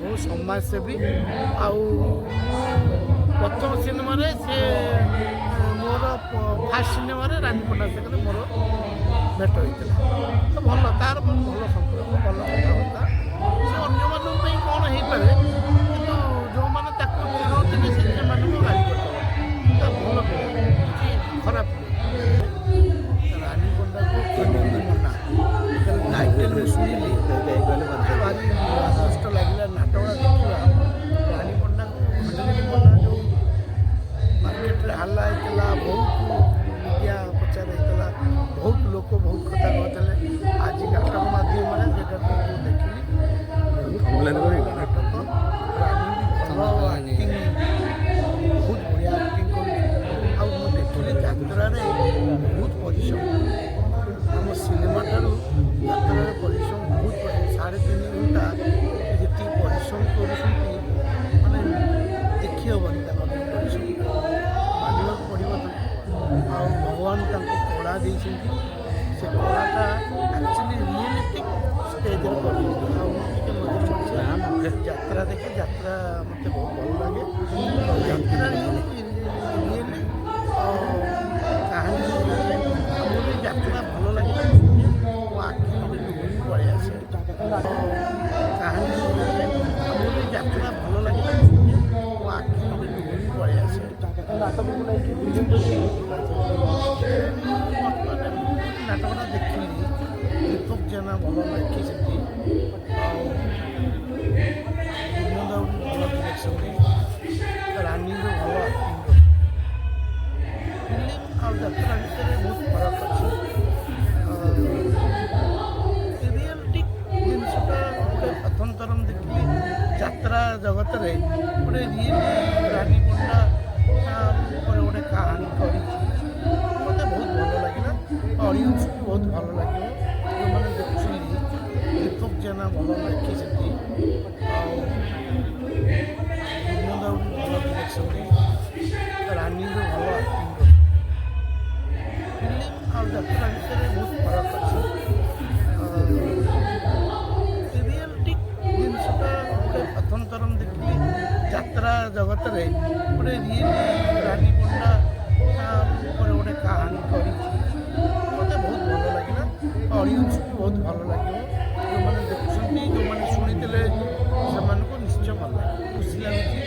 ବହୁତ ସମାଜସେବୀ। ଆଉ ପ୍ରଥମ ସିନେମାରେ ସେ ମୋର ଫାର୍ଷ୍ଟ ସିନେମାରେ ରାନୀ ପଣ୍ଡା ସାଙ୍ଗରେ ମୋର ଭେଟ ହୋଇଥିଲା। ତ ଭଲ, ତାର ଭଲ ସମ୍ପର୍କ, ଭଲ କଥାବାର୍ତ୍ତା। ସେ ଅନ୍ୟମାନଙ୍କ ପାଇଁ କ'ଣ ହେଇପାରେ, କିନ୍ତୁ ଯେଉଁମାନେ ତାକୁ ଚିଡ଼ଉଥିଲେ ସେ ସେମାନଙ୍କୁ ଗାଳି କରିଦେବ। ତା ଭଲ ପିଲା, କିଛି ଖରାପ ନୁହେଁ। ରାନୀ ପଣ୍ଡାକୁ କେମିତି ମନା, ଯେତେବେଳେ ଟାଇଟେଲ୍ ମୁଁ ଶୁଣିଲି ମୋତେ ଭାରି ଆକୃଷ୍ଟ ଲାଗିଲା ନାଟକଟା ଦେଖିବା। ରାନୀ ପଣ୍ଡାକୁ ଖଣ୍ଡଗିରି ମନା ଯେଉଁ ମାର୍କେଟରେ ହାଲ୍ଲା ହେଇଥିଲା, ବହୁତ ମିଡ଼ିଆ ପ୍ରଚାର ହେଇଥିଲା, ବହୁତ ଲୋକ ବହୁତ କଥା କହୁଥିଲେ। ଆଜି ନାଟକ ମାଧ୍ୟମରେ ସେଟାକୁ ମୁଁ ଦେଖିଲି, ନାଟକ। ରାନୀ ବି ଭଲ ଆକ୍ଟିଂ, ବହୁତ ବଢ଼ିଆ ଆକ୍ଟିଂ କରୁଛି। ଆଉ ମୁଁ ଦେଖିଲି ଯାତ୍ରାରେ ବହୁତ ପରିଶ୍ରମ, ଆମ ସିନେମା ଠାରୁ ଯାତ୍ରାରେ ପରିଶ୍ରମ ବହୁତ ପରିଶ୍ରମ। 3.5 ଘଣ୍ଟା ଯେତିକି ପରିଶ୍ରମ କରୁଛନ୍ତି ମାନେ ଦେଖି ହେବନି ତାଙ୍କର ପରିଶ୍ରମ, ମାନିବାକୁ ପଡ଼ିବ ତାଙ୍କୁ। ଆଉ ଭଗବାନ ତାଙ୍କୁ କଳା ଦେଇଛନ୍ତି, ସେ କଳାଟା ଆକ୍ଚୁଆଲି ରିଏଲିଟିକ୍ ଷ୍ଟେଜ୍ରେ କରିଛନ୍ତି। ଆଉ ମୁଁ ଟିକେ ମଝିରେ ମଝିରେ ଯାତ୍ରା ଦେଖେ, ଯାତ୍ରା ମୋତେ ବହୁତ ଭଲ ଲାଗେ। ଯାତ୍ରା ରିଏଲି କାହାଣୀ ଆମର ବି ଯାତ୍ରା ଭଲ ଲାଗେ, ମୋ ଆଖି ଲୁହି ପଳେଇ ଆସେ। କାହାଣୀ ଆମର ବି ଯାତ୍ରା ଭଲ ଲାଗେ, ମୋ ଆଖି ଲୁହି ପଳେଇ ଆସେ। ନାଟକକୁ ନେଇକି ନାଟକଟା ଦେଖିଲି, ଦୀପକ ଜେନା ଭଲ ଲେଖିଛନ୍ତି, ଆଉ ଭଲ ଡିରେକ୍ସନ୍ ଦେଇଛନ୍ତି, ରାନୀର ଭଲ ଆକ୍ଟିଂ କରିଛି। ଫିଲ୍ମ ଆଉ ଯାତ୍ରା ଭିତରେ ବହୁତ ଫରକ ଅଛି। ରିଏଲିଟିକ୍ ଜିନିଷଟା ଗୋଟେ ପ୍ରଥମ ଥର ମୁଁ ଦେଖିଲି ଯାତ୍ରା ଜଗତରେ, ଗୋଟେ ରିଏଲି ରାନୀ ପଣ୍ଡା ଉପରେ ଗୋଟେ କାହାଣୀ କରିଛି। ମୋତେ ବହୁତ ଭଲ ଲାଗିଲା, ଅଡ଼ିଏନ୍ସକୁ ବହୁତ ଭଲ ଲାଗିବ। ଯେଉଁମାନେ ଦେଖୁଛନ୍ତି, ଦୀପକ ଜେନା ଭଲ ଲେଖିଛନ୍ତି, ଆଉ ଭଲ ଡିରେକ୍ସନ୍ ଦେଇଛନ୍ତି, ରାନୀର ଭଲ ଆକ୍ଟିଂ କରିଛି। ଫିଲ୍ମ ଆଉ ଯାତ୍ରା ଭିତରେ ବହୁତ ଫରକ ଅଛି। ରିଏଲିଟିକ୍ ଜିନିଷଟା ଗୋଟେ ପ୍ରଥମ ଥର ମୁଁ ଦେଖିଲି ଯାତ୍ରା ଜଗତରେ, ଗୋଟେ ରିଏଲି ରାନୀ ପଣ୍ଡା ଉପରେ ଗୋଟେ କାହାଣୀ କରିଛି। ମୋତେ ବହୁତ ଭଲ ଲାଗିଲା, ଅଡ଼ିଏନ୍ସକୁ ବହୁତ ଭଲ ଲାଗିବ। ଯେଉଁମାନେ ଦେଖୁଛନ୍ତି, ଯେଉଁମାନେ ଶୁଣିଥିଲେ ସେମାନଙ୍କୁ ନିଶ୍ଚୟ ଭଲ ଲାଗିବ, ଖୁସି ଲାଗୁଛି।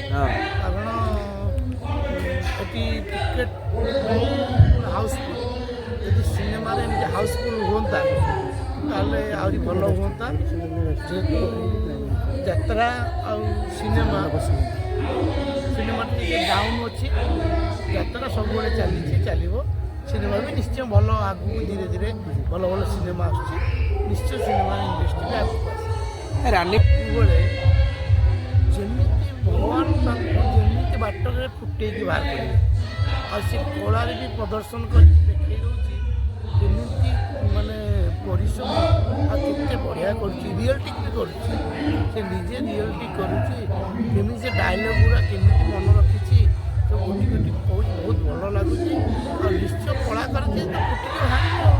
କାରଣ ଏଠି ଟିକେଟ୍ ହାଉସଫୁଲ୍, ଯଦି ସିନେମାରେ ଏମିତି ହାଉସଫୁଲ୍ ହୁଅନ୍ତା ତାହେଲେ ଆହୁରି ଭଲ ହୁଅନ୍ତା। ଯେହେତୁ ଯାତ୍ରା ଆଉ ସିନେମା ଟିକେ ଡାଉନ୍ ଅଛି, ଯାତ୍ରା ସବୁବେଳେ ଚାଲିଛି, ଚାଲିବ। ସିନେମା ବି ନିଶ୍ଚୟ ଭଲ, ଆଗକୁ ଧୀରେ ଧୀରେ ଭଲ ଭଲ ସିନେମା ଆସୁଛି, ନିଶ୍ଚୟ ସିନେମା ଇଣ୍ଡଷ୍ଟ୍ରି ବି ଆଗକୁ ଆସିବ। ରାନୀ ବେଳେ ଯେମିତି ଭଗବାନ ତାଙ୍କୁ ଯେମିତି ବାଟରେ ଫୁଟେଇକି ବାହାର କରିବେ, ଆଉ ସେ କଳାରେ ବି ପ୍ରଦର୍ଶନ କରି ଦେଖେଇ ଦେଉଛି କେମିତି ମାନେ ପରିଶ୍ରମ, ଆଉ କେତେ ବଢ଼ିଆ କରୁଛି, ରିଅଲିଟିକ୍ ବି କରୁଛି। ସେ ନିଜେ ରିଅଲିଟିକ୍ କରୁଛି, କେମିତି ସେ ଡାଇଲଗ୍ ଗୁଡ଼ା କେମିତି ମନେ ରଖିଛି, ସବୁ ଗୋଟି ଗୋଟି କହୁଛି, ବହୁତ ଭଲ ଲାଗୁଛି। ଆଉ ନିଶ୍ଚୟ କଳାକାର ଯେହେତୁ ଫୁଟିକି ବାହାରିବ।